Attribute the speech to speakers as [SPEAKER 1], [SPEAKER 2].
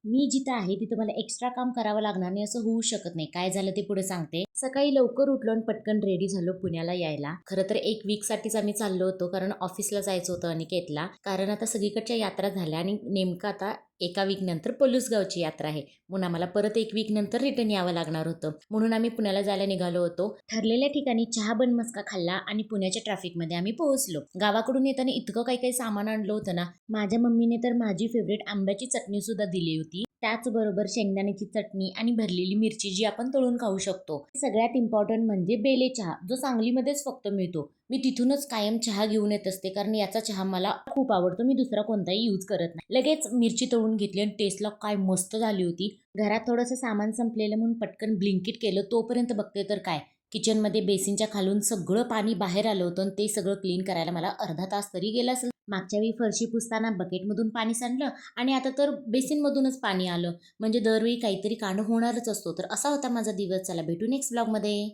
[SPEAKER 1] मी जिथं आहे तिथं मला एक्स्ट्रा काम करावं लागणार नाही असं होऊ शकत नाही. काय झालं ते पुढे सांगते. सकाळी लवकर उठलो आणि पटकन रेडी झालो पुण्याला यायला. खरं तर 1 वीकसाठीच आम्ही चाललो होतो, कारण ऑफिसला जायचं होतं अनिकेतला. कारण आता सगळीकडच्या यात्रा झाल्या आणि नेमकं आता एका वीक नंतर पलूसगावची यात्रा आहे. म्हणून आम्हाला परत 1 वीक नंतर रिटर्न यावं लागणार होतं. म्हणून आम्ही पुण्याला जायला निघालो होतो. ठरलेल्या ठिकाणी चहा बन मस्का खाल्ला आणि पुण्याच्या ट्रॅफिकमध्ये आम्ही पोहोचलो. गावाकडून येताना इतकं काही काही सामान आणलं होतं ना. माझ्या मम्मीने तर माझी फेवरेट आंब्याची चटणी सुद्धा दिली होती. त्याचबरोबर शेंगदाण्याची चटणी आणि भरलेली मिरची जी आपण तळून खाऊ शकतो. सगळ्यात इम्पॉर्टंट म्हणजे बेले चहा, जो सांगलीमध्येच फक्त मिळतो. मी तिथूनच कायम चहा घेऊन येत असते, कारण याचा चहा मला खूप आवडतो. मी दुसरा कोणताही यूज करत नाही. लगेच मिरची तळून घेतली आणि टेस्टला काय मस्त झाली होती. घरात थोडंसं सामान संपलेलं म्हणून पटकन ब्लिंकिट केलं. तोपर्यंत बघते तर काय, किचनमध्ये बेसिनच्या खालून सगळं पाणी बाहेर आलं होतं आणि ते सगळं क्लीन करायला मला अर्धा तास तरी गेला असेल. मागच्या वेळी फरशी पुसताना बकेटमधून पाणी सांडलं आणि आता तर बेसिनमधूनच पाणी आलं. म्हणजे दरवेळी काहीतरी कांड होणारच असतो. तर असा होता माझा दिवस. चला भेटू नेक्स्ट ब्लॉगमध्ये.